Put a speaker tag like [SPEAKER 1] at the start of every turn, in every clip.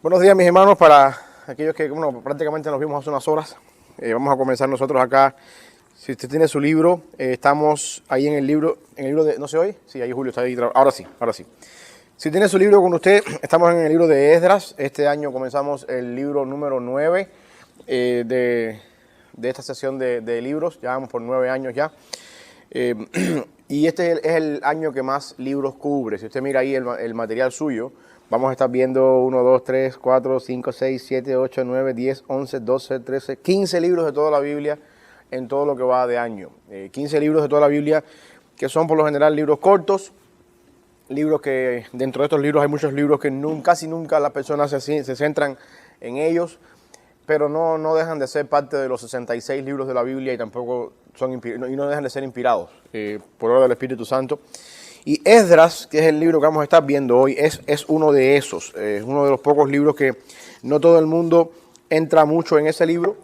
[SPEAKER 1] Buenos días, mis hermanos, para aquellos que prácticamente nos vimos hace unas horas. Vamos a comenzar nosotros acá. Si usted tiene su libro, estamos ahí en el libro de... ¿No se oye? Sí, ahí Julio está ahí. Ahora sí, ahora sí. Si tiene su libro con usted, estamos en el libro de Esdras. Este año comenzamos el libro número 9 de esta sesión de libros. Ya vamos por 9 años ya. Y este es el año que más libros cubre. Si usted mira ahí el material suyo, vamos a estar viendo 1, 2, 3, 4, 5, 6, 7, 8, 9, 10, 11, 12, 13, 15 libros de toda la Biblia en todo lo que va de año. 15 libros de toda la Biblia que son por lo general libros cortos, libros que dentro de estos libros hay muchos libros que casi nunca las personas se centran en ellos, pero no dejan de ser parte de los 66 libros de la Biblia y tampoco no dejan de ser inspirados por obra del Espíritu Santo. Y Esdras, que es el libro que vamos a estar viendo hoy, es uno de esos. Es uno de los pocos libros que no todo el mundo entra mucho en ese libro.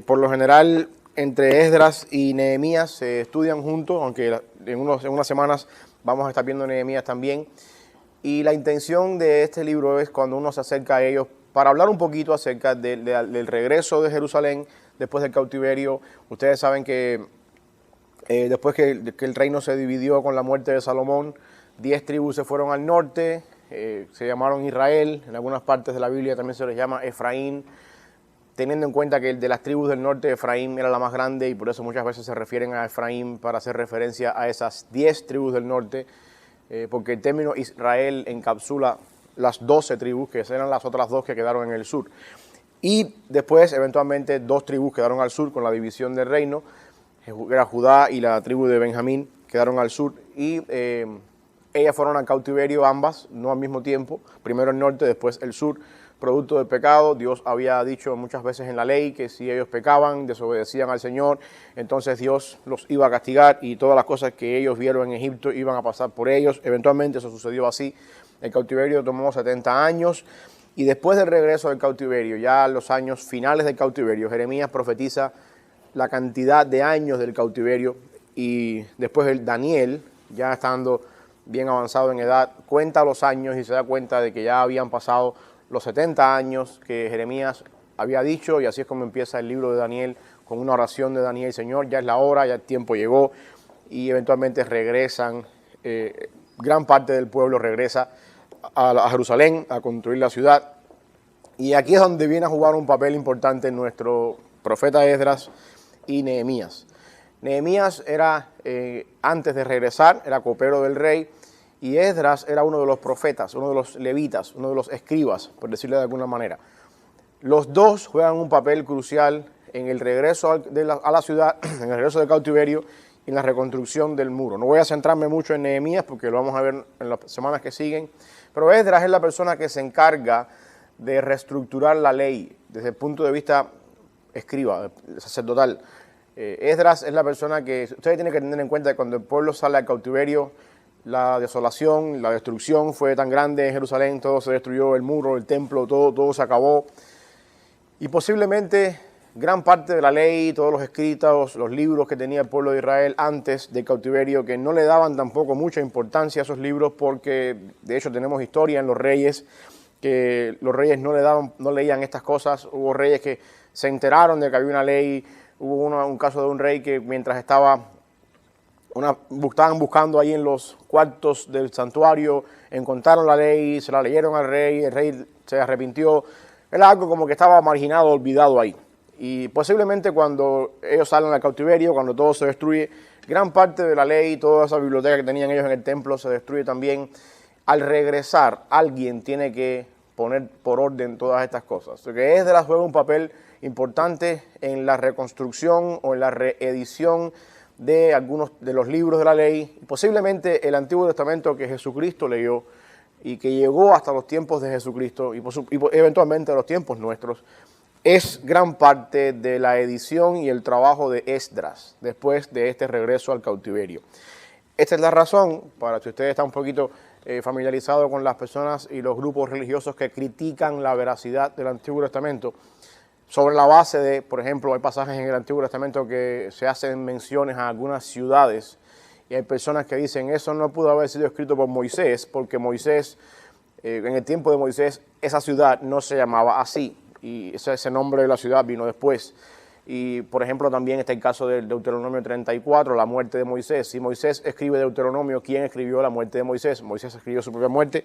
[SPEAKER 1] Por lo general, entre Esdras y Nehemías se estudian juntos, aunque en unas semanas vamos a estar viendo Nehemías también. Y la intención de este libro es cuando uno se acerca a ellos para hablar un poquito acerca del regreso de Jerusalén después del cautiverio. Ustedes saben que después que el reino se dividió con la muerte de Salomón, 10 tribus se fueron al norte, se llamaron Israel, en algunas partes de la Biblia también se les llama Efraín, teniendo en cuenta que de las tribus del norte Efraín era la más grande y por eso muchas veces se refieren a Efraín para hacer referencia a esas 10 tribus del norte, porque el término Israel encapsula las 12 tribus, que eran las otras 2 que quedaron en el sur. Y después, eventualmente, 2 tribus quedaron al sur con la división del reino, era Judá y la tribu de Benjamín, quedaron al sur, y ellas fueron al cautiverio ambas, no al mismo tiempo, primero el norte, después el sur, producto del pecado. Dios había dicho muchas veces en la ley que si ellos pecaban, desobedecían al Señor, entonces Dios los iba a castigar y todas las cosas que ellos vieron en Egipto iban a pasar por ellos. Eventualmente eso sucedió así. El cautiverio tomó 70 años y después del regreso del cautiverio, ya los años finales del cautiverio, Jeremías profetiza la cantidad de años del cautiverio y después Daniel, ya estando bien avanzado en edad, cuenta los años y se da cuenta de que ya habían pasado los 70 años que Jeremías había dicho, y así es como empieza el libro de Daniel, con una oración de Daniel: Señor, ya es la hora, ya el tiempo llegó, y eventualmente regresan, gran parte del pueblo regresa a Jerusalén a construir la ciudad, y aquí es donde viene a jugar un papel importante nuestro profeta Esdras y Nehemías. Nehemías era, antes de regresar, era copero del rey, y Esdras era uno de los profetas, uno de los levitas, uno de los escribas, por decirlo de alguna manera. Los dos juegan un papel crucial en el regreso a la ciudad, en el regreso del cautiverio y en la reconstrucción del muro. No voy a centrarme mucho en Nehemías porque lo vamos a ver en las semanas que siguen, pero Esdras es la persona que se encarga de reestructurar la ley desde el punto de vista escriba, sacerdotal. Esdras es la persona que, ustedes tienen que tener en cuenta que cuando el pueblo sale al cautiverio, la desolación, la destrucción fue tan grande en Jerusalén, todo se destruyó, el muro, el templo, todo se acabó. Y posiblemente gran parte de la ley, todos los escritos, los libros que tenía el pueblo de Israel antes del cautiverio, que no le daban tampoco mucha importancia a esos libros, porque de hecho tenemos historia en los reyes, que los reyes no leían estas cosas. Hubo reyes que se enteraron de que había una ley. Hubo un caso de un rey que mientras estaban buscando ahí en los cuartos del santuario, encontraron la ley, se la leyeron al rey, el rey se arrepintió. Era algo como que estaba marginado, olvidado ahí. Y posiblemente cuando ellos salen al cautiverio, cuando todo se destruye, gran parte de la ley, toda esa biblioteca que tenían ellos en el templo se destruye también. Al regresar, alguien tiene que poner por orden todas estas cosas. Porque Esdras juega un papel importante en la reconstrucción o en la reedición de algunos de los libros de la ley, posiblemente el Antiguo Testamento que Jesucristo leyó y que llegó hasta los tiempos de Jesucristo y eventualmente a los tiempos nuestros, es gran parte de la edición y el trabajo de Esdras después de este regreso al cautiverio. Esta es la razón, para si usted está un poquito familiarizado con las personas y los grupos religiosos que critican la veracidad del Antiguo Testamento, sobre la base de, por ejemplo, hay pasajes en el Antiguo Testamento que se hacen menciones a algunas ciudades y hay personas que dicen eso no pudo haber sido escrito por Moisés porque Moisés En el tiempo de Moisés esa ciudad no se llamaba así y ese nombre de la ciudad vino después. Y por ejemplo también está el caso del Deuteronomio 34, la muerte de Moisés. Si Moisés escribe Deuteronomio, ¿quién escribió la muerte de Moisés? Moisés escribió su propia muerte.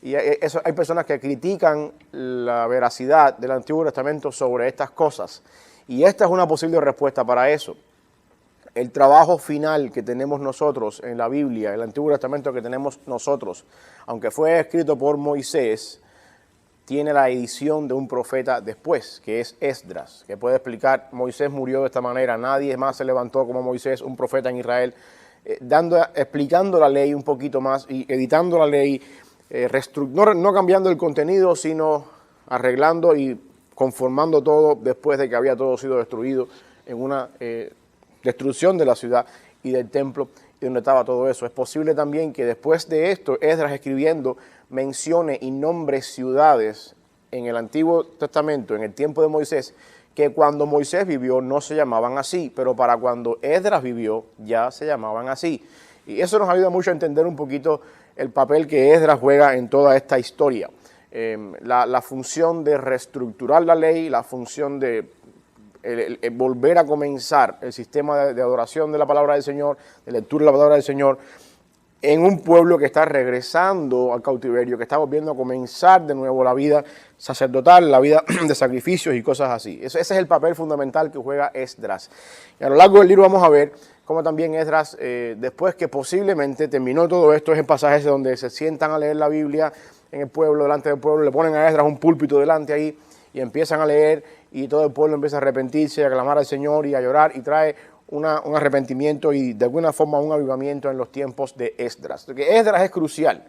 [SPEAKER 1] Y hay personas que critican la veracidad del Antiguo Testamento sobre estas cosas. Y esta es una posible respuesta para eso. El trabajo final que tenemos nosotros en la Biblia, el Antiguo Testamento que tenemos nosotros, aunque fue escrito por Moisés, tiene la edición de un profeta después, que es Esdras, que puede explicar, Moisés murió de esta manera, nadie más se levantó como Moisés, un profeta en Israel, explicando la ley un poquito más y editando la ley, no cambiando el contenido, sino arreglando y conformando todo después de que había todo sido destruido en una destrucción de la ciudad y del templo y donde estaba todo eso. Es posible también que después de esto, Esdras escribiendo mencione y nombre ciudades en el Antiguo Testamento, en el tiempo de Moisés, que cuando Moisés vivió no se llamaban así, pero para cuando Esdras vivió ya se llamaban así. Y eso nos ayuda mucho a entender un poquito el papel que Esdras juega en toda esta historia. La función de reestructurar la ley, la función de volver a comenzar el sistema de adoración de la palabra del Señor, de lectura de la palabra del Señor, en un pueblo que está regresando al cautiverio, que está volviendo a comenzar de nuevo la vida sacerdotal, la vida de sacrificios y cosas así. Ese es el papel fundamental que juega Esdras. Y a lo largo del libro vamos a ver cómo también Esdras, después que posiblemente terminó todo esto, es en pasajes donde se sientan a leer la Biblia en el pueblo, delante del pueblo, le ponen a Esdras un púlpito delante ahí y empiezan a leer y todo el pueblo empieza a arrepentirse, a clamar al Señor y a llorar y trae un arrepentimiento y de alguna forma un avivamiento en los tiempos de Esdras. Porque Esdras es crucial.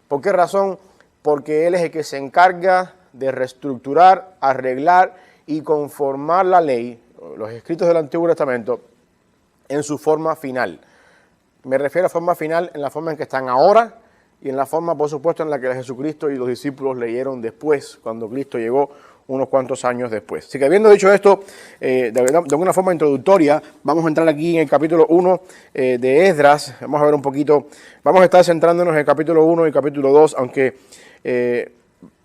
[SPEAKER 1] ¿Por qué razón? Porque él es el que se encarga de reestructurar, arreglar y conformar la ley, los escritos del Antiguo Testamento, en su forma final. Me refiero a forma final en la forma en que están ahora y en la forma, por supuesto, en la que Jesucristo y los discípulos leyeron después, cuando Cristo llegó unos cuantos años después. Así que habiendo dicho esto, de alguna forma introductoria, vamos a entrar aquí en el capítulo 1 de Esdras. Vamos a ver un poquito, vamos a estar centrándonos en el capítulo 1 y el capítulo 2, aunque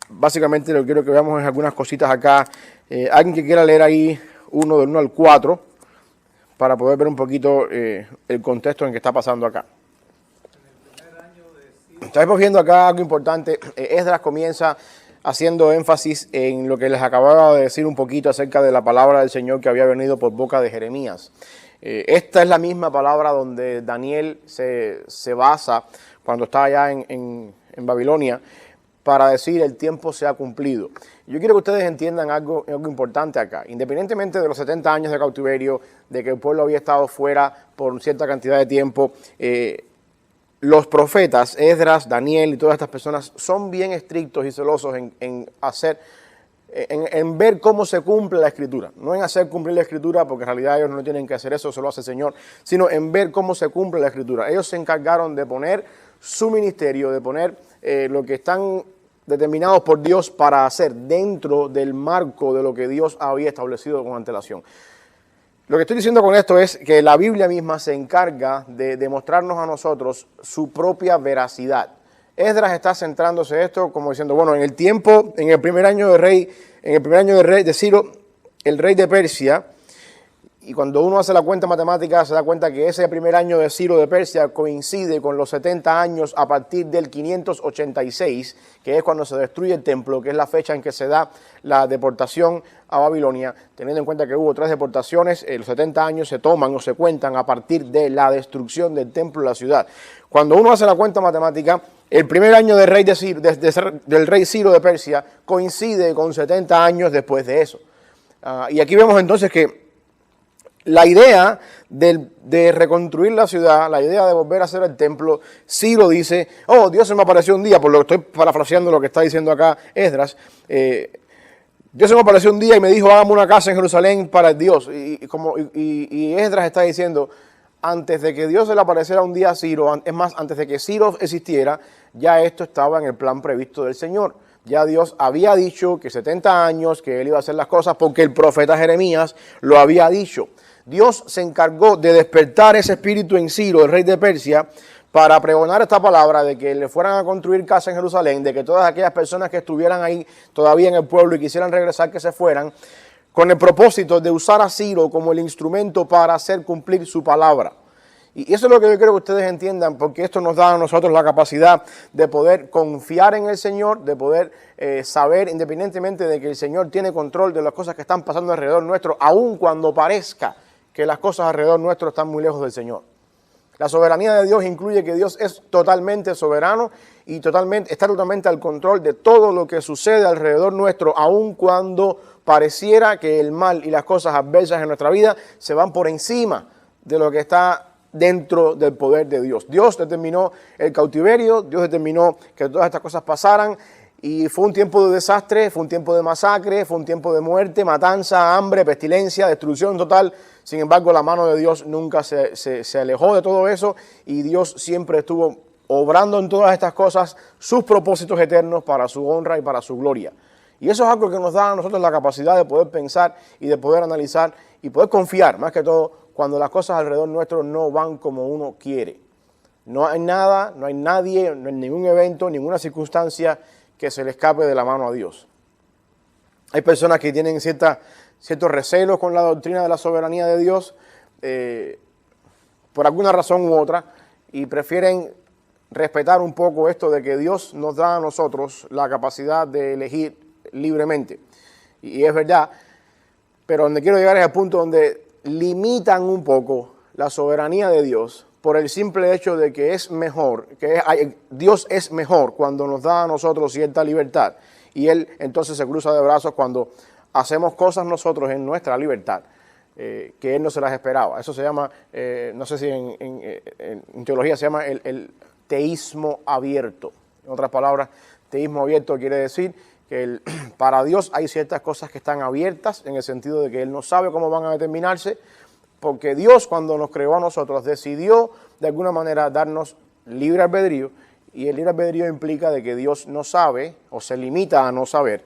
[SPEAKER 1] básicamente lo que quiero que veamos es algunas cositas acá. Alguien que quiera leer ahí del 1 al 4, para poder ver un poquito el contexto en que está pasando acá. Estamos viendo acá algo importante. Esdras comienza haciendo énfasis en lo que les acababa de decir un poquito acerca de la palabra del Señor que había venido por boca de Jeremías. Esta es la misma palabra donde Daniel se basa cuando está allá en Babilonia para decir el tiempo se ha cumplido. Yo quiero que ustedes entiendan algo importante acá. Independientemente de los 70 años de cautiverio, de que el pueblo había estado fuera por cierta cantidad de tiempo, los profetas, Esdras, Daniel y todas estas personas son bien estrictos y celosos en ver cómo se cumple la Escritura. No en hacer cumplir la Escritura, porque en realidad ellos no tienen que hacer eso, eso lo hace el Señor, sino en ver cómo se cumple la Escritura. Ellos se encargaron de poner su ministerio, de poner lo que están determinados por Dios para hacer dentro del marco de lo que Dios había establecido con antelación. Lo que estoy diciendo con esto es que la Biblia misma se encarga de demostrarnos a nosotros su propia veracidad. Esdras está centrándose en esto como diciendo, bueno, en el primer año de Ciro, el rey de Persia, y cuando uno hace la cuenta matemática se da cuenta que ese primer año de Ciro de Persia coincide con los 70 años a partir del 586, que es cuando se destruye el templo, que es la fecha en que se da la deportación a Babilonia, teniendo en cuenta que hubo 3 deportaciones, los 70 años se toman o se cuentan a partir de la destrucción del templo de la ciudad. Cuando uno hace la cuenta matemática, el primer año del rey Ciro de Persia coincide con 70 años después de eso. Y aquí vemos entonces que la idea de reconstruir la ciudad, la idea de volver a hacer el templo, Ciro dice, Dios se me apareció un día, por lo que estoy parafraseando lo que está diciendo acá Esdras, Dios se me apareció un día y me dijo, hágame una casa en Jerusalén para Dios. Y Esdras está diciendo, antes de que Dios se le apareciera un día a Ciro, es más, antes de que Ciro existiera, ya esto estaba en el plan previsto del Señor. Ya Dios había dicho que 70 años, que Él iba a hacer las cosas porque el profeta Jeremías lo había dicho. Dios se encargó de despertar ese espíritu en Ciro, el rey de Persia, para pregonar esta palabra de que le fueran a construir casa en Jerusalén, de que todas aquellas personas que estuvieran ahí todavía en el pueblo y quisieran regresar, que se fueran, con el propósito de usar a Ciro como el instrumento para hacer cumplir su palabra. Y eso es lo que yo quiero que ustedes entiendan, porque esto nos da a nosotros la capacidad de poder confiar en el Señor, de poder saber, independientemente de que el Señor tiene control de las cosas que están pasando alrededor nuestro, aun cuando parezca que las cosas alrededor nuestro están muy lejos del Señor. La soberanía de Dios incluye que Dios es totalmente soberano y está totalmente al control de todo lo que sucede alrededor nuestro, aun cuando pareciera que el mal y las cosas adversas en nuestra vida se van por encima de lo que está dentro del poder de Dios. Dios determinó el cautiverio, Dios determinó que todas estas cosas pasaran y fue un tiempo de desastre, fue un tiempo de masacre, fue un tiempo de muerte, matanza, hambre, pestilencia, destrucción total. Sin embargo, la mano de Dios nunca se alejó de todo eso y Dios siempre estuvo obrando en todas estas cosas sus propósitos eternos para su honra y para su gloria. Y eso es algo que nos da a nosotros la capacidad de poder pensar y de poder analizar y poder confiar, más que todo, cuando las cosas alrededor nuestro no van como uno quiere. No hay nada, no hay nadie, no hay ningún evento, ninguna circunstancia que se le escape de la mano a Dios. Hay personas que tienen ciertos recelos con la doctrina de la soberanía de Dios por alguna razón u otra y prefieren respetar un poco esto de que Dios nos da a nosotros la capacidad de elegir libremente. Y es verdad, pero donde quiero llegar es al punto donde limitan un poco la soberanía de Dios por el simple hecho de que es mejor, Dios es mejor cuando nos da a nosotros cierta libertad y Él entonces se cruza de brazos cuando hacemos cosas nosotros en nuestra libertad que Él no se las esperaba. Eso se llama, no sé si en teología se llama el teísmo abierto. En otras palabras, teísmo abierto quiere decir que para Dios hay ciertas cosas que están abiertas en el sentido de que Él no sabe cómo van a determinarse, porque Dios cuando nos creó a nosotros decidió de alguna manera darnos libre albedrío y el libre albedrío implica de que Dios no sabe o se limita a no saber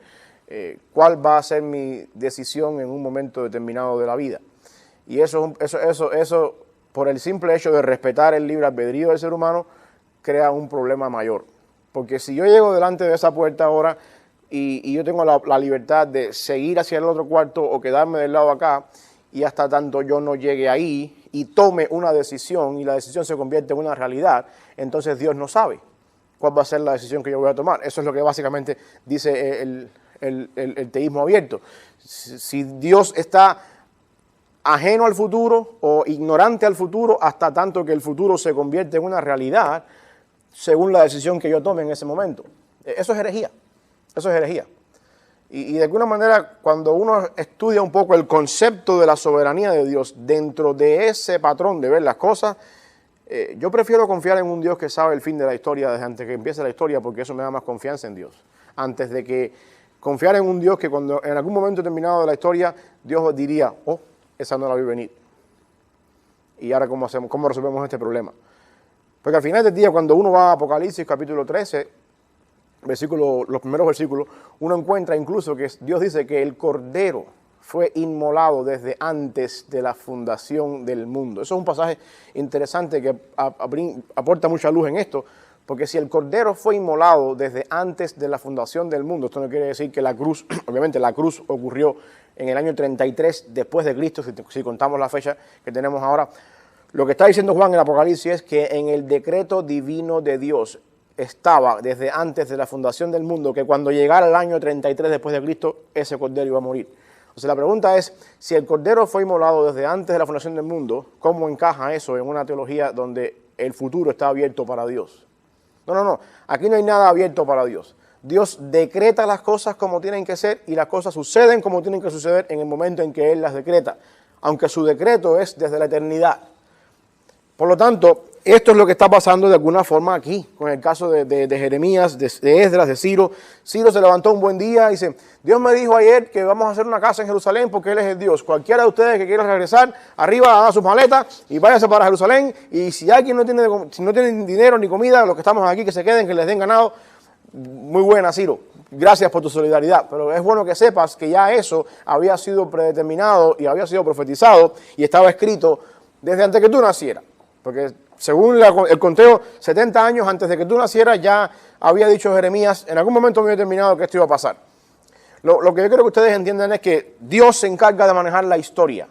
[SPEAKER 1] cuál va a ser mi decisión en un momento determinado de la vida. Y eso por el simple hecho de respetar el libre albedrío del ser humano crea un problema mayor. Porque si yo llego delante de esa puerta ahora y yo tengo la libertad de seguir hacia el otro cuarto o quedarme del lado acá, y hasta tanto yo no llegue ahí y tome una decisión y la decisión se convierte en una realidad, entonces Dios no sabe cuál va a ser la decisión que yo voy a tomar. Eso es lo que básicamente dice el teísmo abierto. Si Dios está ajeno al futuro o ignorante al futuro hasta tanto que el futuro se convierte en una realidad según la decisión que yo tome en ese momento. Eso es herejía. Eso es herejía. Y de alguna manera, cuando uno estudia un poco el concepto de la soberanía de Dios dentro de ese patrón de ver las cosas, yo prefiero confiar en un Dios que sabe el fin de la historia desde antes que empiece la historia, porque eso me da más confianza en Dios. Antes de que confiar en un Dios que cuando en algún momento determinado de la historia, Dios diría, oh, esa no la vi venir. Y ahora, ¿cómo hacemos? ¿Cómo resolvemos este problema? Porque al final del día, cuando uno va a Apocalipsis capítulo 13, los primeros versículos, uno encuentra incluso que Dios dice que el Cordero fue inmolado desde antes de la fundación del mundo. Eso es un pasaje interesante que aporta mucha luz en esto, porque si el Cordero fue inmolado desde antes de la fundación del mundo, esto no quiere decir que la cruz, obviamente la cruz ocurrió en el año 33 después de Cristo, si contamos la fecha que tenemos ahora. Lo que está diciendo Juan en el Apocalipsis es que en el decreto divino de Dios estaba desde antes de la fundación del mundo que cuando llegara el año 33 después de Cristo, ese Cordero iba a morir. O sea, la pregunta es, si el Cordero fue inmolado desde antes de la fundación del mundo, ¿cómo encaja eso en una teología donde el futuro está abierto para Dios? No, aquí no hay nada abierto para Dios. Dios decreta las cosas como tienen que ser y las cosas suceden como tienen que suceder en el momento en que Él las decreta, aunque su decreto es desde la eternidad. Por lo tanto, esto es lo que está pasando de alguna forma aquí, con el caso de Jeremías, de Esdras, de Ciro. Ciro se levantó un buen día y dice, Dios me dijo ayer que vamos a hacer una casa en Jerusalén porque Él es el Dios. Cualquiera de ustedes que quiera regresar, arriba haga sus maletas y váyase para Jerusalén. Y si alguien no tiene dinero ni comida, los que estamos aquí que se queden, que les den ganado, muy buena Ciro, gracias por tu solidaridad. Pero es bueno que sepas que ya eso había sido predeterminado y había sido profetizado y estaba escrito desde antes que tú nacieras. Porque según el conteo, 70 años antes de que tú nacieras ya había dicho Jeremías, en algún momento muy determinado que esto iba a pasar. Lo que yo quiero que ustedes entiendan es que Dios se encarga de manejar la historia.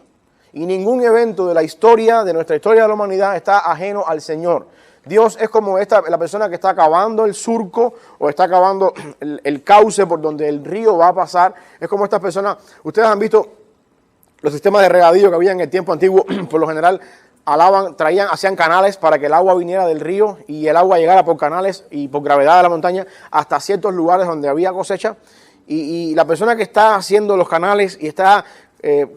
[SPEAKER 1] Y ningún evento de la historia, de nuestra historia de la humanidad, está ajeno al Señor. Dios es como la persona que está cavando el surco o está cavando el cauce por donde el río va a pasar. Es como estas personas, ustedes han visto los sistemas de regadío que había en el tiempo antiguo, por lo general hacían canales para que el agua viniera del río y el agua llegara por canales y por gravedad de la montaña hasta ciertos lugares donde había cosecha. Y la persona que está haciendo los canales y está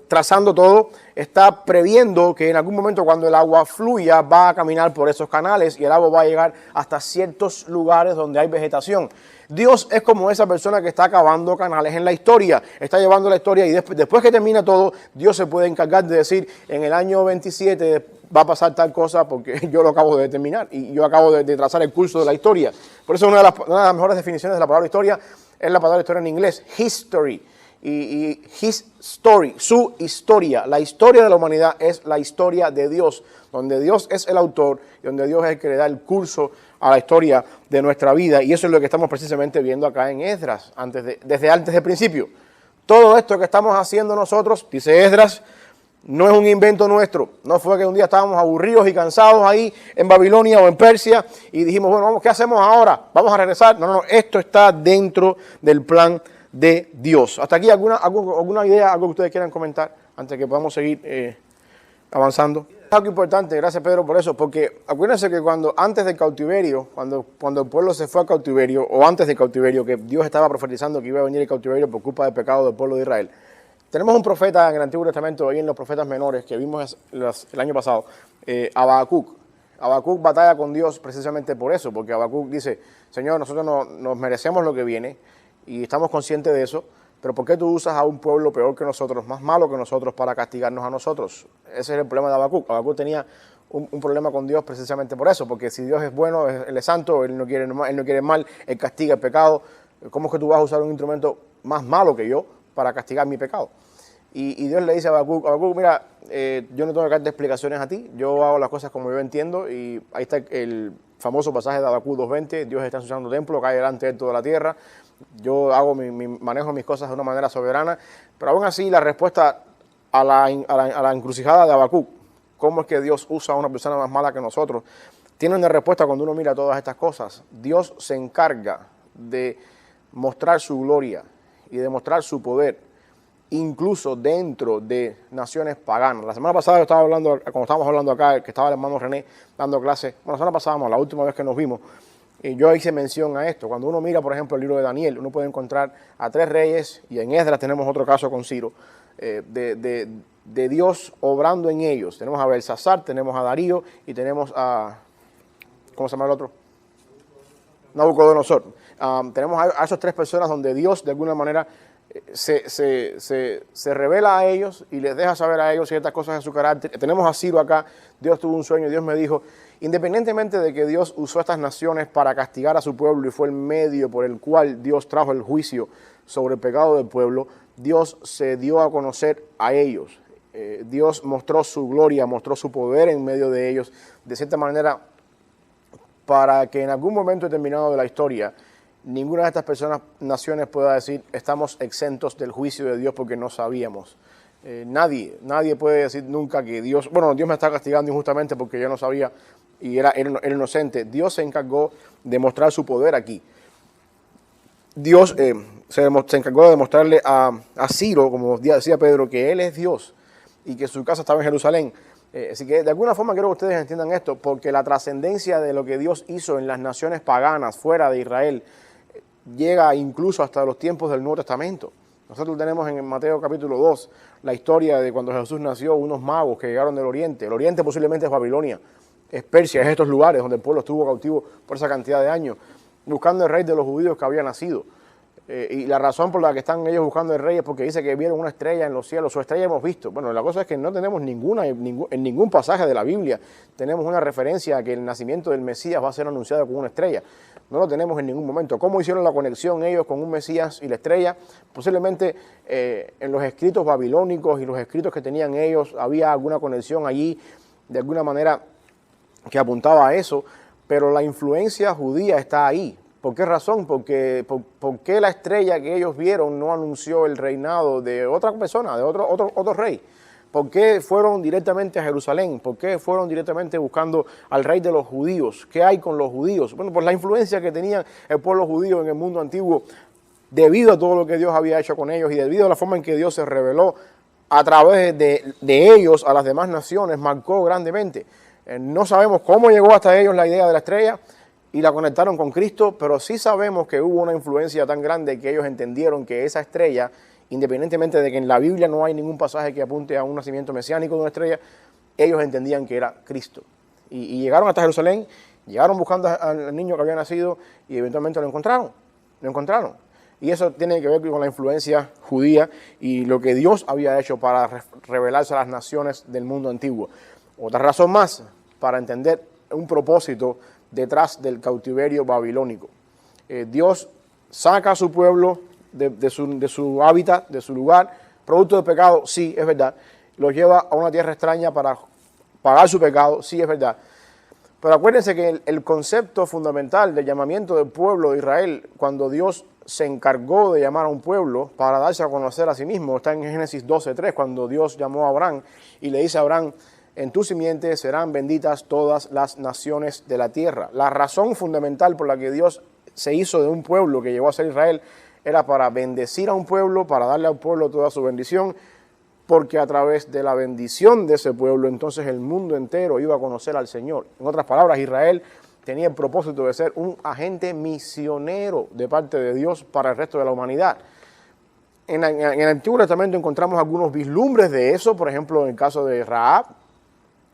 [SPEAKER 1] trazando todo, está previendo que en algún momento cuando el agua fluya va a caminar por esos canales y el agua va a llegar hasta ciertos lugares donde hay vegetación. Dios es como esa persona que está cavando canales en la historia, está llevando la historia y después que termina todo, Dios se puede encargar de decir, en el año 27 va a pasar tal cosa porque yo lo acabo de determinar y yo acabo de trazar el curso de la historia. Por eso una de las mejores definiciones de la palabra historia es la palabra historia en inglés, history. Y his story, su historia, la historia de la humanidad es la historia de Dios, donde Dios es el autor y donde Dios es el que le da el curso a la historia de nuestra vida. Y eso es lo que estamos precisamente viendo acá en Esdras, desde antes del principio. Todo esto que estamos haciendo nosotros, dice Esdras, no es un invento nuestro. No fue que un día estábamos aburridos y cansados ahí en Babilonia o en Persia y dijimos, bueno, ¿qué hacemos ahora? ¿Vamos a regresar? No, esto está dentro del plan de Dios. Hasta aquí, ¿alguna idea, algo que ustedes quieran comentar antes que podamos seguir avanzando? Es algo importante, gracias Pedro por eso, porque acuérdense que antes del cautiverio, cuando el pueblo se fue al cautiverio, o antes del cautiverio, que Dios estaba profetizando que iba a venir el cautiverio por culpa del pecado del pueblo de Israel. Tenemos un profeta en el Antiguo Testamento, ahí en los profetas menores, que vimos el año pasado, Habacuc. Habacuc batalla con Dios precisamente por eso, porque Habacuc dice, Señor, nosotros nos merecemos lo que viene, y estamos conscientes de eso, pero ¿por qué tú usas a un pueblo peor que nosotros, más malo que nosotros, para castigarnos a nosotros? Ese es el problema de Habacuc. Habacuc tenía un problema con Dios precisamente por eso, porque si Dios es bueno, Él es santo, Él no quiere mal, Él castiga el pecado. ¿Cómo es que tú vas a usar un instrumento más malo que yo para castigar mi pecado? Y Dios le dice a Habacuc, mira, yo no tengo que darte explicaciones a ti, yo hago las cosas como yo entiendo, y ahí está el famoso pasaje de Habacuc 2:20, Dios está ensuciando templo, cae delante de toda la tierra, yo manejo mis cosas de una manera soberana, pero aún así la respuesta a la encrucijada de Habacuc, cómo es que Dios usa a una persona más mala que nosotros, tiene una respuesta cuando uno mira todas estas cosas. Dios se encarga de mostrar su gloria y de mostrar su poder, incluso dentro de naciones paganas. La semana pasada cuando estábamos hablando acá, que estaba el hermano René dando clase, la semana pasada, la última vez que nos vimos, yo hice mención a esto. Cuando uno mira, por ejemplo, el libro de Daniel, uno puede encontrar a 3 reyes, y en Esdras tenemos otro caso con Ciro, de Dios obrando en ellos. Tenemos a Belsasar, tenemos a Darío y tenemos a, ¿cómo se llama el otro? Nabucodonosor. Tenemos a esas 3 personas donde Dios de alguna manera se revela a ellos y les deja saber a ellos ciertas cosas de su carácter. Tenemos a Ciro acá, Dios tuvo un sueño, Dios me dijo, independientemente de que Dios usó estas naciones para castigar a su pueblo y fue el medio por el cual Dios trajo el juicio sobre el pecado del pueblo, Dios se dio a conocer a ellos. Dios mostró su gloria, mostró su poder en medio de ellos, de cierta manera, para que en algún momento determinado de la historia ninguna de estas naciones pueda decir estamos exentos del juicio de Dios porque no sabíamos. Nadie puede decir nunca que Dios me está castigando injustamente porque yo no sabía y era inocente. Dios se encargó de mostrar su poder aquí. Dios se encargó de demostrarle a Ciro, como decía Pedro, que él es Dios y que su casa estaba en Jerusalén. Así que de alguna forma quiero que ustedes entiendan esto, porque la trascendencia de lo que Dios hizo en las naciones paganas fuera de Israel llega incluso hasta los tiempos del Nuevo Testamento. Nosotros tenemos en Mateo capítulo 2 la historia de cuando Jesús nació, unos magos que llegaron del Oriente. El Oriente posiblemente es Babilonia, es Persia, es estos lugares donde el pueblo estuvo cautivo por esa cantidad de años, buscando el rey de los judíos que había nacido. Y la razón por la que están ellos buscando el rey es porque dice que vieron una estrella en los cielos, su estrella hemos visto. Bueno, la cosa es que no tenemos en ningún pasaje de la Biblia tenemos una referencia a que el nacimiento del Mesías va a ser anunciado con una estrella. No lo tenemos en ningún momento. ¿Cómo hicieron la conexión ellos con un Mesías y la estrella? Posiblemente en los escritos babilónicos y los escritos que tenían ellos había alguna conexión allí, de alguna manera que apuntaba a eso, pero la influencia judía está ahí. ¿Por qué razón? Porque ¿por qué la estrella que ellos vieron no anunció el reinado de otra persona, de otro rey? ¿Por qué fueron directamente a Jerusalén? ¿Por qué fueron directamente buscando al rey de los judíos? ¿Qué hay con los judíos? Bueno, pues la influencia que tenía el pueblo judío en el mundo antiguo, debido a todo lo que Dios había hecho con ellos y debido a la forma en que Dios se reveló a través de ellos a las demás naciones, marcó grandemente. No sabemos cómo llegó hasta ellos la idea de la estrella y la conectaron con Cristo, pero sí sabemos que hubo una influencia tan grande que ellos entendieron que esa estrella, independientemente de que en la Biblia no hay ningún pasaje que apunte a un nacimiento mesiánico de una estrella, ellos entendían que era Cristo. Y llegaron hasta Jerusalén, llegaron buscando al niño que había nacido y eventualmente lo encontraron. Y eso tiene que ver con la influencia judía y lo que Dios había hecho para revelarse a las naciones del mundo antiguo. Otra razón más para entender un propósito detrás del cautiverio babilónico. Dios saca a su pueblo de su hábitat, de su lugar, producto de pecado, sí, es verdad. Los lleva a una tierra extraña para pagar su pecado, sí, es verdad. Pero acuérdense que el concepto fundamental del llamamiento del pueblo de Israel, cuando Dios se encargó de llamar a un pueblo para darse a conocer a sí mismo, está en Génesis 12:3, cuando Dios llamó a Abraham y le dice a Abraham: en tu simiente serán benditas todas las naciones de la tierra. La razón fundamental por la que Dios se hizo de un pueblo que llegó a ser Israel era para bendecir a un pueblo, para darle al pueblo toda su bendición, porque a través de la bendición de ese pueblo, entonces el mundo entero iba a conocer al Señor. En otras palabras, Israel tenía el propósito de ser un agente misionero de parte de Dios para el resto de la humanidad. En el Antiguo Testamento encontramos algunos vislumbres de eso, por ejemplo, en el caso de Rahab,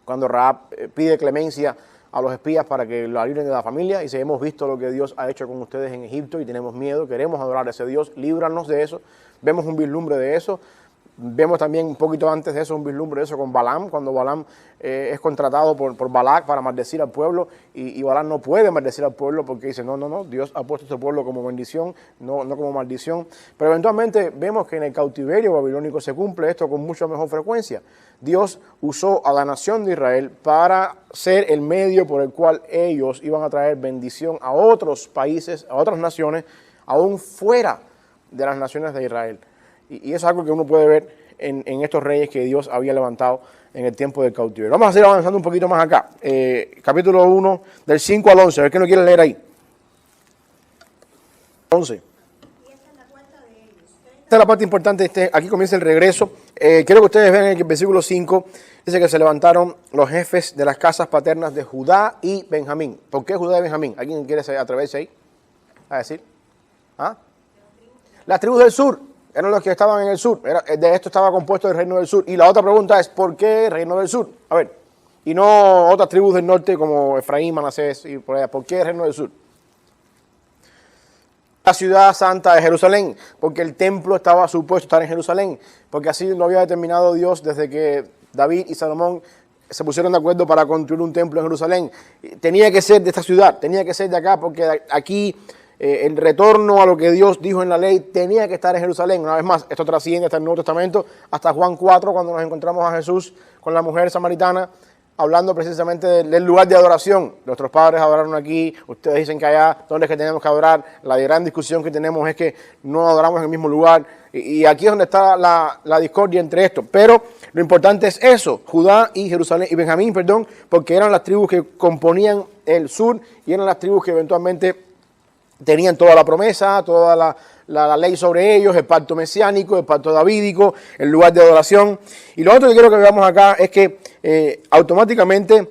[SPEAKER 1] cuando Rahab pide clemencia a los espías para que la libren de la familia, y si hemos visto lo que Dios ha hecho con ustedes en Egipto y tenemos miedo, queremos adorar a ese Dios, líbranos de eso. Vemos un vislumbre de eso. Vemos también un poquito antes de eso un vislumbre de eso con Balaam, cuando Balaam es contratado por Balac para maldecir al pueblo y Balaam no puede maldecir al pueblo porque dice no, Dios ha puesto a este pueblo como bendición, no como maldición. Pero eventualmente vemos que en el cautiverio babilónico se cumple esto con mucha mejor frecuencia. Dios usó a la nación de Israel para ser el medio por el cual ellos iban a traer bendición a otros países, a otras naciones, aún fuera de las naciones de Israel. Y eso es algo que uno puede ver en estos reyes que Dios había levantado en el tiempo del cautiverio. Vamos a seguir avanzando un poquito más acá. Capítulo 1, del 5 al 11. A ver qué no quiere leer ahí. 11. Esta es la parte importante. Aquí comienza el regreso. Quiero que ustedes vean en el versículo 5. Dice que se levantaron los jefes de las casas paternas de Judá y Benjamín. ¿Por qué Judá y Benjamín? ¿Alguien quiere atreverse ahí a decir? ¿Ah? Las tribus del sur. Eran los que estaban en el sur. De esto estaba compuesto el reino del sur. Y la otra pregunta es, ¿por qué el reino del sur? A ver, y no otras tribus del norte como Efraín, Manasés y por allá. ¿Por qué el reino del sur? La ciudad santa de Jerusalén, porque el templo estaba supuesto estar en Jerusalén, porque así lo había determinado Dios desde que David y Salomón se pusieron de acuerdo para construir un templo en Jerusalén. Tenía que ser de esta ciudad, tenía que ser de acá, porque aquí el retorno a lo que Dios dijo en la ley tenía que estar en Jerusalén. Una vez más, esto trasciende hasta el Nuevo Testamento, hasta Juan 4, cuando nos encontramos a Jesús con la mujer samaritana, hablando precisamente del lugar de adoración. Nuestros padres adoraron aquí, ustedes dicen que allá, ¿dónde es que tenemos que adorar? La gran discusión que tenemos es que no adoramos en el mismo lugar, y aquí es donde está la discordia entre esto. Pero lo importante es eso, Judá y Benjamín, porque eran las tribus que componían el sur y eran las tribus que eventualmente tenían toda la promesa, toda la ley sobre ellos, el pacto mesiánico, el pacto davídico, el lugar de adoración. Y lo otro que quiero que veamos acá es que automáticamente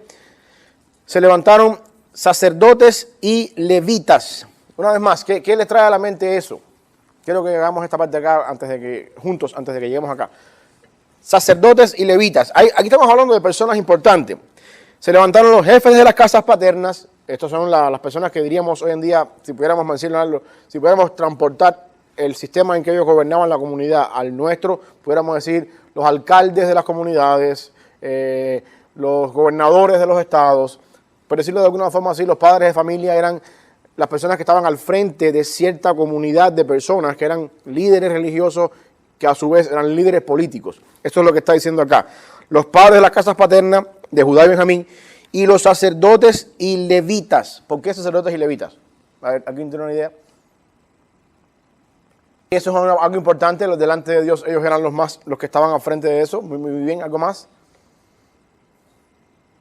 [SPEAKER 1] se levantaron sacerdotes y levitas. Una vez más, ¿qué les trae a la mente eso? Quiero que hagamos esta parte acá antes de que lleguemos acá. Sacerdotes y levitas. Aquí estamos hablando de personas importantes. Se levantaron los jefes de las casas paternas. Estos son las personas que diríamos hoy en día, si pudiéramos mencionarlo, si pudiéramos transportar el sistema en que ellos gobernaban la comunidad al nuestro, pudiéramos decir los alcaldes de las comunidades, los gobernadores de los estados. Por decirlo de alguna forma así, los padres de familia eran las personas que estaban al frente de cierta comunidad de personas que eran líderes religiosos, que a su vez eran líderes políticos. Esto es lo que está diciendo acá. Los padres de las casas paternas de Judá y Benjamín, y los sacerdotes y levitas. ¿Por qué sacerdotes y levitas? A ver, ¿alguien tiene una idea? Eso es algo importante, los delante de Dios, ellos eran los que estaban al frente de eso. Muy bien, ¿algo más?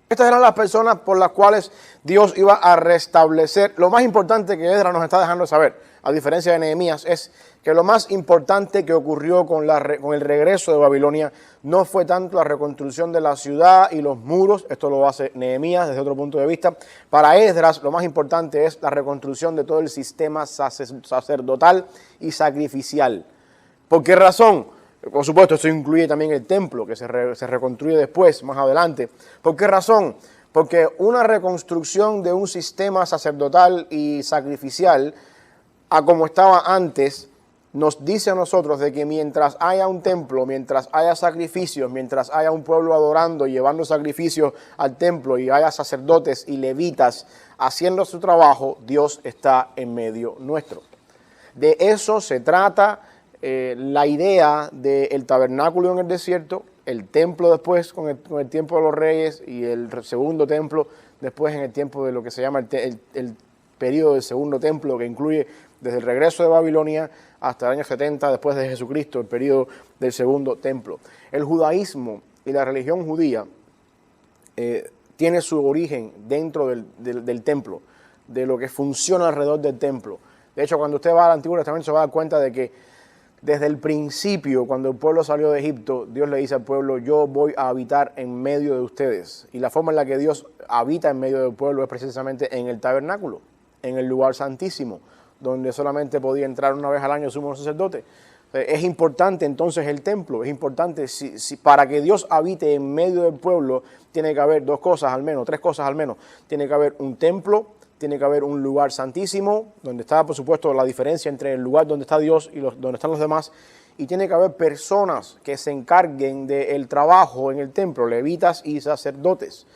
[SPEAKER 1] Estas eran las personas por las cuales Dios iba a restablecer. Lo más importante que Esdras nos está dejando saber, a diferencia de Nehemías, es que lo más importante que ocurrió con el regreso de Babilonia no fue tanto la reconstrucción de la ciudad y los muros, esto lo hace Nehemías desde otro punto de vista. Para Esdras lo más importante es la reconstrucción de todo el sistema sacerdotal y sacrificial. ¿Por qué razón? Por supuesto, esto incluye también el templo, que se reconstruye después, más adelante. ¿Por qué razón? Porque una reconstrucción de un sistema sacerdotal y sacrificial, a como estaba antes, nos dice a nosotros de que mientras haya un templo, mientras haya sacrificios, mientras haya un pueblo adorando y llevando sacrificios al templo y haya sacerdotes y levitas haciendo su trabajo, Dios está en medio nuestro. De eso se trata la idea del tabernáculo en el desierto, el templo después con el tiempo de los reyes y el segundo templo después en el tiempo de lo que se llama el periodo del segundo templo, que incluye desde el regreso de Babilonia hasta el año 70 después de Jesucristo, el periodo del segundo templo. El judaísmo y la religión judía tiene su origen dentro del templo, de lo que funciona alrededor del templo. De hecho, cuando usted va al Antiguo Testamento se va a dar cuenta de que desde el principio, cuando el pueblo salió de Egipto, Dios le dice al pueblo, yo voy a habitar en medio de ustedes. Y la forma en la que Dios habita en medio del pueblo es precisamente en el tabernáculo, en el lugar santísimo, donde solamente podía entrar una vez al año el sumo sacerdote. Es importante entonces el templo, es importante, para que Dios habite en medio del pueblo, tiene que haber dos cosas al menos, tres cosas al menos. Tiene que haber un templo, tiene que haber un lugar santísimo, donde está, por supuesto, la diferencia entre el lugar donde está Dios y donde están los demás, y tiene que haber personas que se encarguen del trabajo en el templo, levitas y sacerdotes.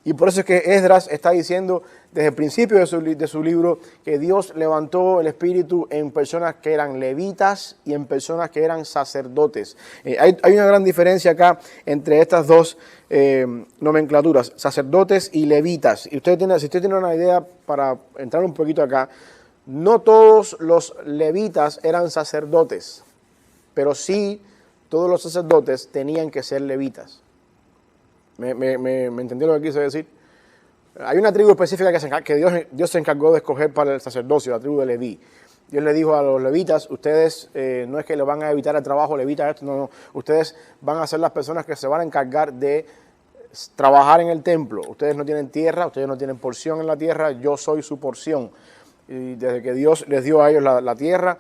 [SPEAKER 1] Y por eso es que Esdras está diciendo desde el principio de su libro que Dios levantó el espíritu en personas que eran levitas y en personas que eran sacerdotes. Hay una gran diferencia acá entre estas dos nomenclaturas, sacerdotes y levitas. Y si usted tiene una idea, para entrar un poquito acá, no todos los levitas eran sacerdotes, pero sí todos los sacerdotes tenían que ser levitas. ¿Me entendió lo que quise decir? Hay una tribu específica que Dios se encargó de escoger para el sacerdocio, la tribu de Leví. Dios le dijo a los levitas, ustedes no es que le van a evitar el trabajo levitas, no, ustedes van a ser las personas que se van a encargar de trabajar en el templo. Ustedes no tienen tierra, ustedes no tienen porción en la tierra, yo soy su porción. Y desde que Dios les dio a ellos la tierra,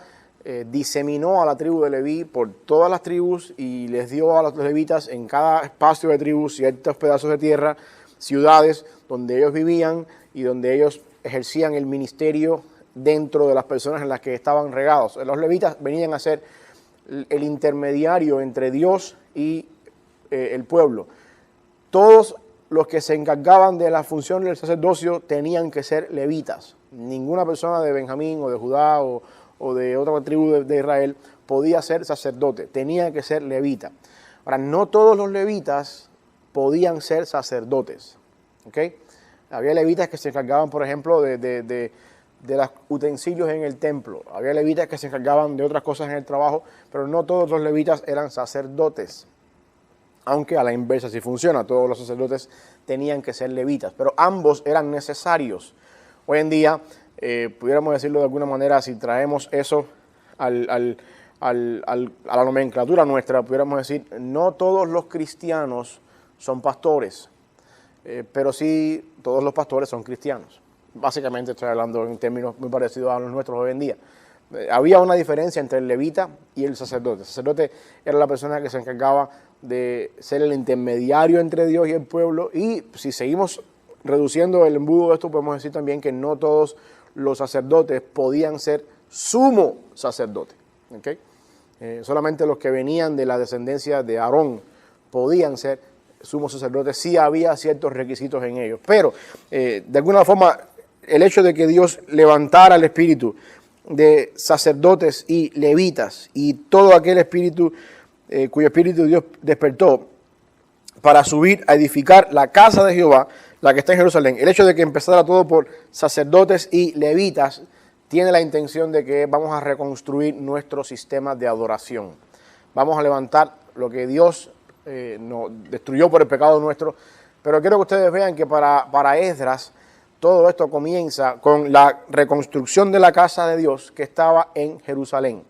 [SPEAKER 1] diseminó a la tribu de Leví por todas las tribus y les dio a los levitas en cada espacio de tribus ciertos pedazos de tierra, ciudades donde ellos vivían y donde ellos ejercían el ministerio dentro de las personas en las que estaban regados. Los levitas venían a ser el intermediario entre Dios y el pueblo. Todos los que se encargaban de la función del sacerdocio tenían que ser levitas. Ninguna persona de Benjamín o de Judá o de otra tribu de Israel podía ser sacerdote, tenía que ser levita. Ahora, no todos los levitas podían ser sacerdotes, ¿ok? Había levitas que se encargaban, por ejemplo, de los utensilios en el templo. Había levitas que se encargaban de otras cosas en el trabajo, pero no todos los levitas eran sacerdotes. Aunque a la inversa sí funciona, todos los sacerdotes tenían que ser levitas, pero ambos eran necesarios. Hoy en día, pudiéramos decirlo de alguna manera, si traemos eso a la nomenclatura nuestra, pudiéramos decir, no todos los cristianos son pastores, pero sí todos los pastores son cristianos. Básicamente estoy hablando en términos muy parecidos a los nuestros hoy en día. Había una diferencia entre el levita y el sacerdote. El sacerdote era la persona que se encargaba de ser el intermediario entre Dios y el pueblo, y si seguimos reduciendo el embudo de esto, podemos decir también que no todos los sacerdotes podían ser sumo sacerdote. ¿Okay? Solamente los que venían de la descendencia de Aarón podían ser sumos sacerdotes, sí había ciertos requisitos en ellos. Pero, de alguna forma, el hecho de que Dios levantara el espíritu de sacerdotes y levitas y todo aquel espíritu cuyo espíritu Dios despertó para subir a edificar la casa de Jehová, la que está en Jerusalén. El hecho de que empezara todo por sacerdotes y levitas tiene la intención de que vamos a reconstruir nuestro sistema de adoración. Vamos a levantar lo que Dios nos destruyó por el pecado nuestro. Pero quiero que ustedes vean que para Esdras todo esto comienza con la reconstrucción de la casa de Dios que estaba en Jerusalén.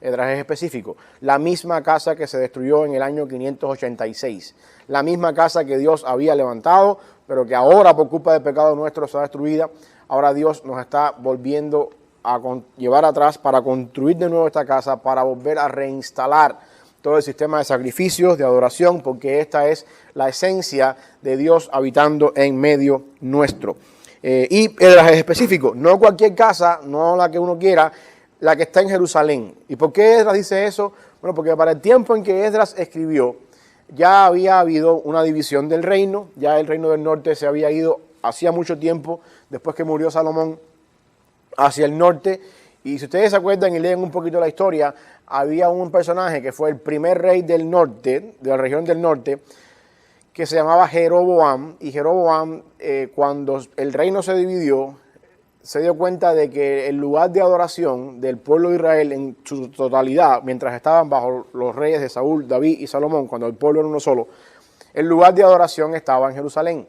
[SPEAKER 1] Esdras es específico. La misma casa que se destruyó en el año 586. La misma casa que Dios había levantado, pero que ahora por culpa del pecado nuestro está destruida. Ahora Dios nos está volviendo a llevar atrás para construir de nuevo esta casa, para volver a reinstalar todo el sistema de sacrificios, de adoración, porque esta es la esencia de Dios habitando en medio nuestro. Y Esdras es específico, no cualquier casa, no la que uno quiera, la que está en Jerusalén. ¿Y por qué Esdras dice eso? Bueno, porque para el tiempo en que Esdras escribió, ya había habido una división del reino, ya el reino del norte se había ido hacía mucho tiempo, después que murió Salomón, hacia el norte. Y si ustedes se acuerdan y leen un poquito la historia, había un personaje que fue el primer rey del norte, de la región del norte, que se llamaba Jeroboam. Y Jeroboam, cuando el reino se dividió, se dio cuenta de que el lugar de adoración del pueblo de Israel en su totalidad, mientras estaban bajo los reyes de Saúl, David y Salomón, cuando el pueblo era uno solo, el lugar de adoración estaba en Jerusalén,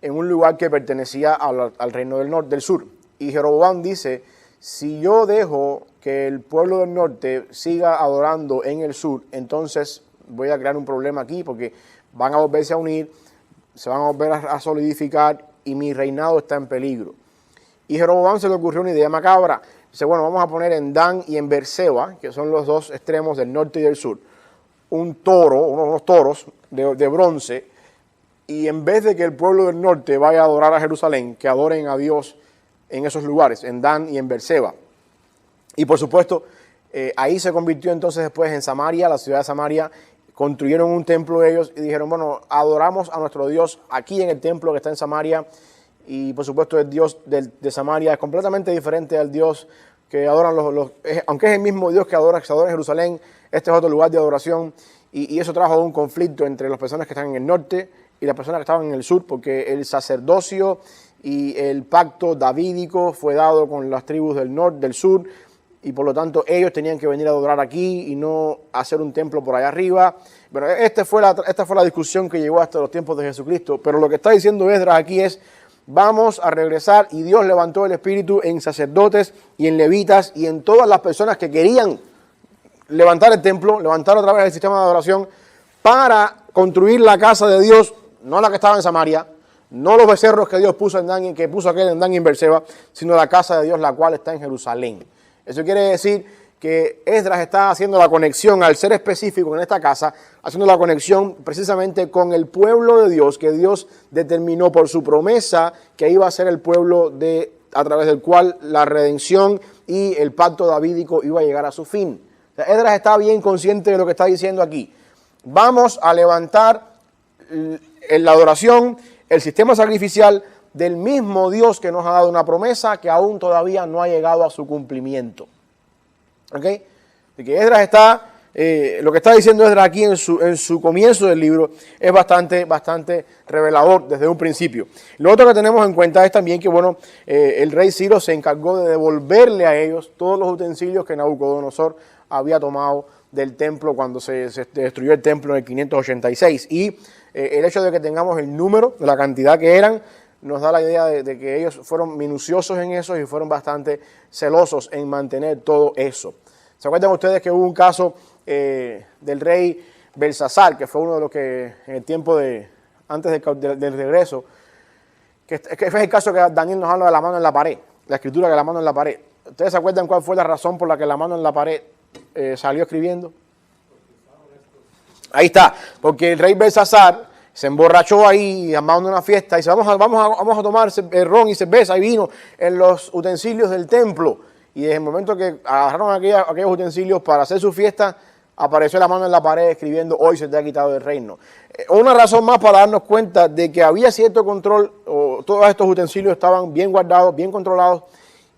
[SPEAKER 1] en un lugar que pertenecía al reino del norte, del sur. Y Jeroboam dice, si yo dejo que el pueblo del norte siga adorando en el sur, entonces voy a crear un problema aquí, porque van a volverse a unir, se van a volver a solidificar y mi reinado está en peligro. Y Jeroboam se le ocurrió una idea macabra. Dice, bueno, vamos a poner en Dan y en Beerseba, que son los dos extremos del norte y del sur, un toro, unos toros de bronce, y en vez de que el pueblo del norte vaya a adorar a Jerusalén, que adoren a Dios en esos lugares, en Dan y en Beerseba. Y por supuesto, ahí se convirtió entonces después en Samaria, la ciudad de Samaria. Construyeron un templo ellos y dijeron, bueno, adoramos a nuestro Dios aquí en el templo que está en Samaria. Y por supuesto el Dios de Samaria es completamente diferente al Dios que adoran aunque es el mismo Dios que se adora en Jerusalén, este es otro lugar de adoración. Y eso trajo un conflicto entre las personas que están en el norte y las personas que estaban en el sur, porque el sacerdocio y el pacto davídico fue dado con las tribus del norte, del sur, y por lo tanto ellos tenían que venir a adorar aquí y no hacer un templo por allá arriba. Bueno, esta fue la discusión que llegó hasta los tiempos de Jesucristo, pero lo que está diciendo Esdras aquí es, vamos a regresar, y Dios levantó el espíritu en sacerdotes y en levitas y en todas las personas que querían levantar el templo, levantar otra vez el sistema de adoración para construir la casa de Dios, no la que estaba en Samaria, no los becerros que Dios puso en Dan, que puso aquel en Dan y en Beerseba, sino la casa de Dios, la cual está en Jerusalén. Eso quiere decir que Esdras está haciendo la conexión, al ser específico en esta casa, haciendo la conexión precisamente con el pueblo de Dios, que Dios determinó por su promesa que iba a ser el pueblo a través del cual la redención y el pacto davídico iba a llegar a su fin. O sea, Esdras está bien consciente de lo que está diciendo aquí. Vamos a levantar la adoración, el sistema sacrificial del mismo Dios que nos ha dado una promesa que aún todavía no ha llegado a su cumplimiento. ¿Ok? De que Esdras está, lo que está diciendo Esdras aquí en su comienzo del libro es bastante revelador desde un principio. Lo otro que tenemos en cuenta es también que, bueno, el rey Ciro se encargó de devolverle a ellos todos los utensilios que Nabucodonosor había tomado del templo cuando se destruyó el templo en el 586. Y el hecho de que tengamos el número de la cantidad que eran, nos da la idea de que ellos fueron minuciosos en eso y fueron bastante celosos en mantener todo eso. ¿Se acuerdan ustedes que hubo un caso del rey Belsasar, que fue uno de los que en el tiempo antes del regreso, que fue el caso que Daniel nos habla de la mano en la pared, la escritura de la mano en la pared? ¿Ustedes se acuerdan cuál fue la razón por la que la mano en la pared salió escribiendo? Ahí está, porque el rey Belsasar se emborrachó ahí, armando una fiesta, y dice, vamos a tomar ron y cerveza y vino en los utensilios del templo. Y desde el momento que agarraron aquellos utensilios para hacer su fiesta, apareció la mano en la pared escribiendo, hoy se te ha quitado el reino. Una razón más para darnos cuenta de que había cierto control, todos estos utensilios estaban bien guardados, bien controlados,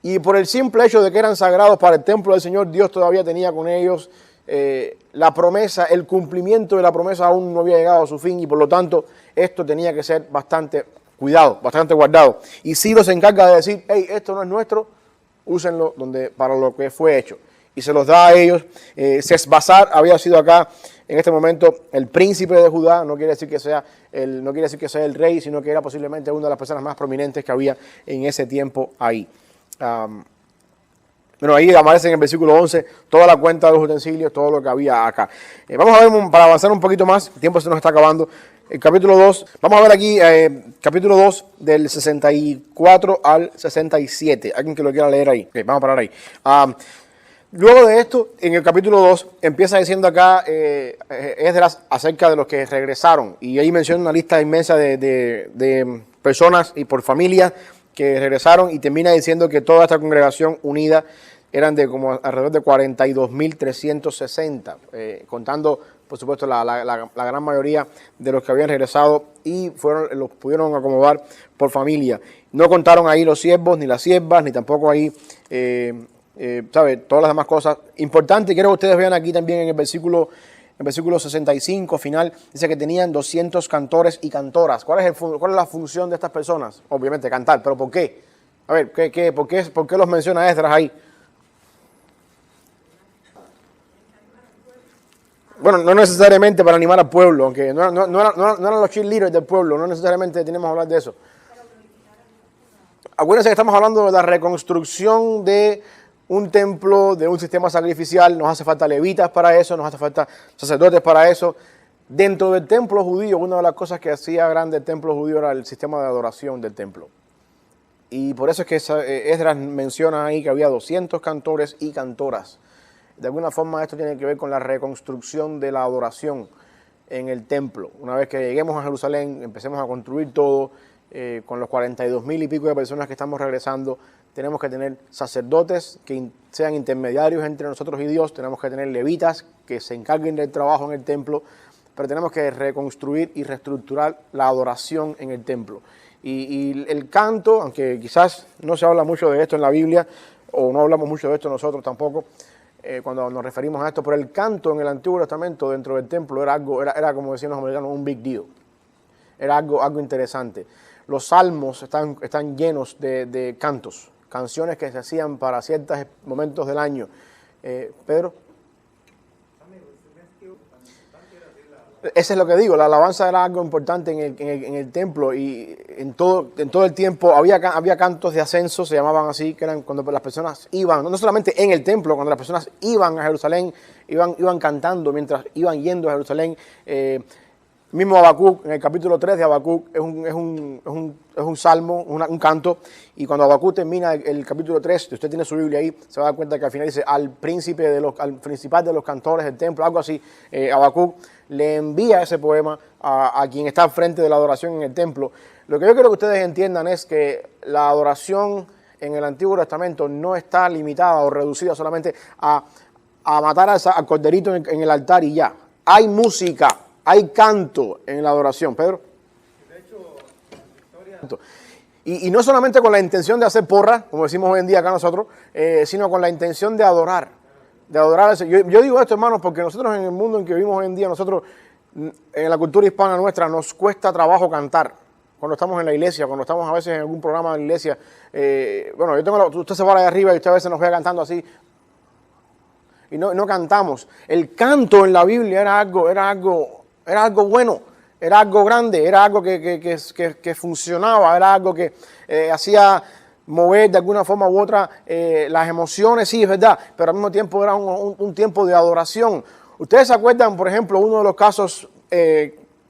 [SPEAKER 1] y por el simple hecho de que eran sagrados para el templo del Señor, Dios todavía tenía con ellos la promesa, el cumplimiento de la promesa aún no había llegado a su fin, y por lo tanto esto tenía que ser bastante cuidado, bastante guardado. Y Ciro se encarga de decir, hey, esto no es nuestro, úsenlo para lo que fue hecho. Y se los da a ellos. Sesbazar había sido acá en este momento el príncipe de Judá, no quiere decir que sea el rey, sino que era posiblemente una de las personas más prominentes que había en ese tiempo ahí. Bueno, ahí aparece en el versículo 11 toda la cuenta de los utensilios, todo lo que había acá. Vamos a ver, para avanzar un poquito más, el tiempo se nos está acabando. El capítulo 2, vamos a ver aquí, capítulo 2 del 64 al 67. Alguien que lo quiera leer ahí. Okay, vamos a parar ahí. Luego de esto, en el capítulo 2, empieza diciendo acá Esdras acerca de los que regresaron. Y ahí menciona una lista inmensa de personas y por familias que regresaron, y termina diciendo que toda esta congregación unida eran de como alrededor de 42.360, contando, por supuesto, la gran mayoría de los que habían regresado y los pudieron acomodar por familia. No contaron ahí los siervos, ni las siervas, ni tampoco ahí, todas las demás cosas. Importante, quiero que ustedes vean aquí también en el versículo 65 final, dice que tenían 200 cantores y cantoras. ¿Cuál es la función de estas personas? Obviamente cantar, pero ¿por qué? A ver, por qué los menciona Esdras ahí? Bueno, no necesariamente para animar al pueblo, aunque no eran los cheerleaders del pueblo, no necesariamente tenemos que hablar de eso. Acuérdense que estamos hablando de la reconstrucción de un templo, de un sistema sacrificial. Nos hace falta levitas para eso, nos hace falta sacerdotes para eso. Dentro del templo judío, una de las cosas que hacía grande el templo judío era el sistema de adoración del templo. Y por eso es que Esdras menciona ahí que había 200 cantores y cantoras. De alguna forma esto tiene que ver con la reconstrucción de la adoración en el templo. Una vez que lleguemos a Jerusalén, empecemos a construir todo, con los 42.000 y pico de personas que estamos regresando, tenemos que tener sacerdotes que sean intermediarios entre nosotros y Dios, tenemos que tener levitas que se encarguen del trabajo en el templo, pero tenemos que reconstruir y reestructurar la adoración en el templo. Y el canto, aunque quizás no se habla mucho de esto en la Biblia, o no hablamos mucho de esto nosotros tampoco, cuando nos referimos a esto, pero el canto en el Antiguo Testamento dentro del templo era como decían los americanos, un big deal. Era algo interesante. Los salmos están llenos de cantos, canciones que se hacían para ciertos momentos del año. Pedro. Eso es lo que digo, la alabanza era algo importante en el templo, y en todo el tiempo había cantos de ascenso, se llamaban así, que eran cuando las personas iban, no solamente en el templo, cuando las personas iban a Jerusalén, iban cantando mientras iban yendo a Jerusalén. Mismo Habacuc, en el capítulo 3 de Habacuc, es un salmo, un canto, y cuando Habacuc termina el capítulo 3, si usted tiene su Biblia ahí, se va a dar cuenta que al final dice al principal de los cantores del templo, algo así. Habacuc le envía ese poema a quien está al frente de la adoración en el templo. Lo que yo quiero que ustedes entiendan es que la adoración en el Antiguo Testamento no está limitada o reducida solamente a matar al corderito en el altar y ya. Hay música, hay canto en la adoración. Pedro. De hecho, y no solamente con la intención de hacer porra, como decimos hoy en día acá nosotros, sino con la intención de adorar. Yo digo esto, hermanos, porque nosotros en el mundo en que vivimos hoy en día, nosotros en la cultura hispana nuestra nos cuesta trabajo cantar. Cuando estamos en la iglesia, cuando estamos a veces en algún programa de la iglesia, usted se va de arriba y usted a veces nos ve cantando así, y no cantamos. El canto en la Biblia era algo bueno, era algo grande, era algo que funcionaba, era algo que hacía mover de alguna forma u otra las emociones, sí, es verdad, pero al mismo tiempo era un tiempo de adoración. Ustedes se acuerdan, por ejemplo, uno de los casos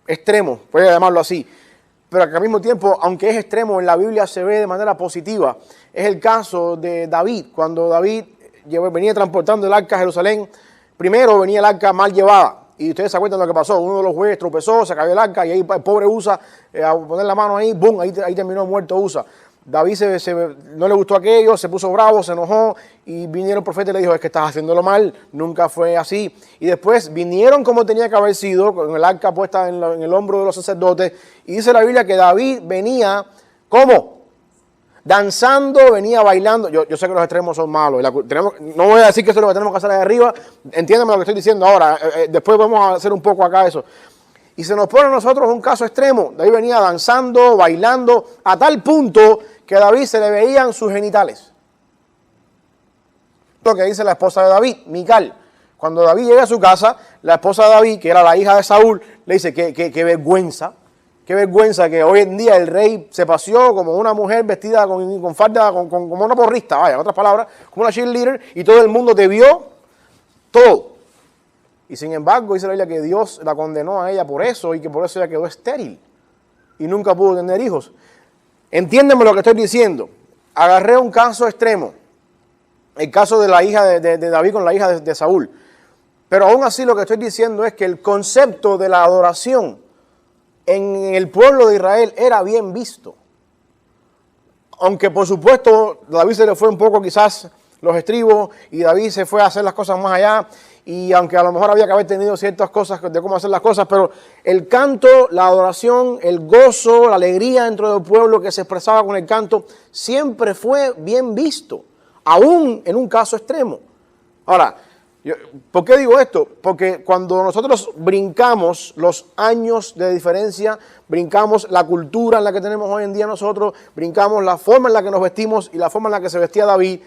[SPEAKER 1] extremos, voy a llamarlo así, pero que al mismo tiempo, aunque es extremo, en la Biblia se ve de manera positiva, es el caso de David. Cuando David venía transportando el arca a Jerusalén, primero venía el arca mal llevada. Y ustedes se acuerdan de lo que pasó. Uno de los jueces tropezó, se cayó el arca, y ahí el pobre Usa, a poner la mano ahí, ¡bum! Ahí terminó muerto Usa. David no le gustó aquello, se puso bravo, se enojó, y vinieron el profeta y le dijo, es que estás haciéndolo mal, nunca fue así. Y después vinieron como tenía que haber sido, con el arca puesta en el hombro de los sacerdotes, y dice la Biblia que David venía, ¿cómo? Danzando, venía bailando. Yo sé que los extremos son malos. No voy a decir que eso es lo que tenemos que hacer ahí arriba. Entiéndame lo que estoy diciendo ahora. Después vamos a hacer un poco acá eso. Y se nos pone a nosotros un caso extremo. David venía danzando, bailando, a tal punto que a David se le veían sus genitales. Lo que dice la esposa de David, Mical. Cuando David llega a su casa, la esposa de David, que era la hija de Saúl, le dice qué vergüenza. Qué vergüenza que hoy en día el rey se paseó como una mujer vestida con falda, como una porrista, vaya, en otras palabras, como una cheerleader, y todo el mundo te vio todo. Y sin embargo, dice la Biblia que Dios la condenó a ella por eso y que por eso ella quedó estéril y nunca pudo tener hijos. Entiéndeme lo que estoy diciendo. Agarré un caso extremo, el caso de la hija de David con la hija de Saúl. Pero aún así lo que estoy diciendo es que el concepto de la adoración en el pueblo de Israel era bien visto. Aunque por supuesto David se le fue un poco quizás los estribos y David se fue a hacer las cosas más allá, y aunque a lo mejor había que haber tenido ciertas cosas de cómo hacer las cosas, pero el canto, la adoración, el gozo, la alegría dentro del pueblo que se expresaba con el canto siempre fue bien visto, aún en un caso extremo. Ahora, ¿por qué digo esto? Porque cuando nosotros brincamos los años de diferencia, brincamos la cultura en la que tenemos hoy en día nosotros, brincamos la forma en la que nos vestimos y la forma en la que se vestía David,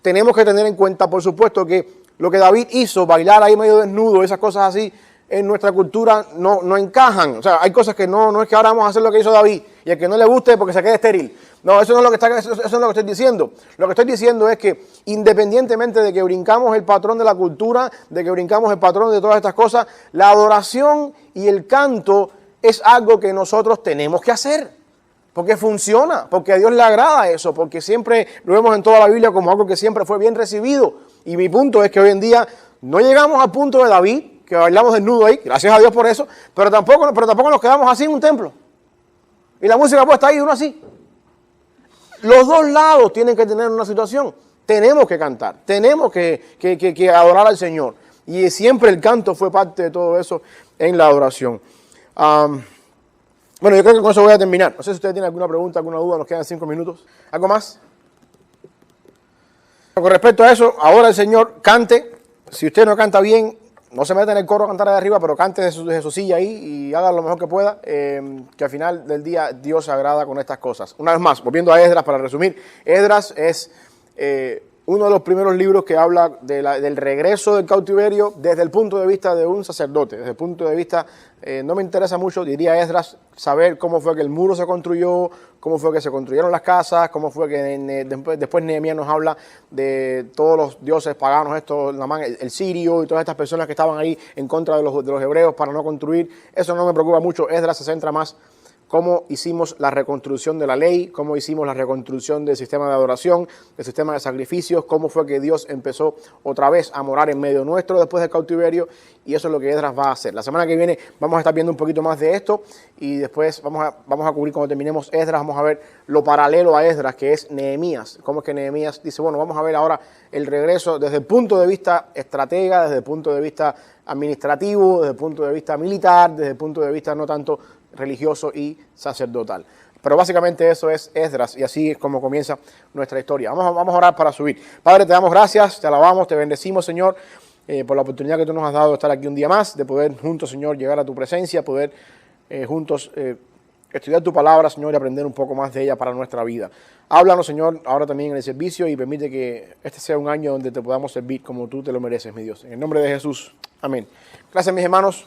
[SPEAKER 1] tenemos que tener en cuenta, por supuesto, que lo que David hizo, bailar ahí medio desnudo, esas cosas así, en nuestra cultura no encajan. O sea, hay cosas que no es que ahora vamos a hacer lo que hizo David y el que no le guste porque se quede estéril. No, eso no es lo que estoy diciendo. Lo que estoy diciendo es que independientemente de que brincamos el patrón de la cultura, de que brincamos el patrón de todas estas cosas, la adoración y el canto es algo que nosotros tenemos que hacer. Porque funciona, porque a Dios le agrada eso, porque siempre lo vemos en toda la Biblia como algo que siempre fue bien recibido. Y mi punto es que hoy en día no llegamos al punto de David, que bailamos desnudo ahí, gracias a Dios por eso, pero tampoco nos quedamos así en un templo. Y la música puesta ahí, uno así. Los dos lados tienen que tener una situación. Tenemos que cantar, tenemos que adorar al Señor. Y siempre el canto fue parte de todo eso en la adoración. Bueno, yo creo que con eso voy a terminar. No sé si ustedes tienen alguna pregunta, alguna duda, nos quedan 5 minutos. ¿Algo más? Con respecto a eso, ahora el Señor cante. Si usted no canta bien, no se meta en el coro a cantar de arriba, pero cante desde su silla ahí y haga lo mejor que pueda, que al final del día Dios se agrada con estas cosas. Una vez más, volviendo a Esdras para resumir, Esdras es uno de los primeros libros que habla del regreso del cautiverio desde el punto de vista de un sacerdote, desde el punto de vista, no me interesa mucho, diría Esdras, saber cómo fue que el muro se construyó, cómo fue que se construyeron las casas, cómo fue que después Nehemías nos habla de todos los dioses paganos, el sirio y todas estas personas que estaban ahí en contra de los hebreos para no construir. Eso no me preocupa mucho. Esdras se centra más cómo hicimos la reconstrucción de la ley, cómo hicimos la reconstrucción del sistema de adoración, del sistema de sacrificios, cómo fue que Dios empezó otra vez a morar en medio nuestro después del cautiverio, y eso es lo que Esdras va a hacer. La semana que viene vamos a estar viendo un poquito más de esto y después vamos a cubrir cuando terminemos Esdras, vamos a ver lo paralelo a Esdras, que es Nehemías. Cómo es que Nehemías dice, bueno, vamos a ver ahora el regreso desde el punto de vista estratega, desde el punto de vista administrativo, desde el punto de vista militar, desde el punto de vista no tanto religioso y sacerdotal. Pero básicamente eso es Esdras y así es como comienza nuestra historia. Vamos a orar para subir. Padre, te damos gracias, te alabamos, te bendecimos, Señor, por la oportunidad que tú nos has dado de estar aquí un día más, de poder juntos, Señor, llegar a tu presencia, poder juntos estudiar tu palabra, Señor, y aprender un poco más de ella para nuestra vida. Háblanos, Señor, ahora también en el servicio y permite que este sea un año donde te podamos servir como tú te lo mereces, mi Dios. En el nombre de Jesús. Amén. Gracias, mis hermanos.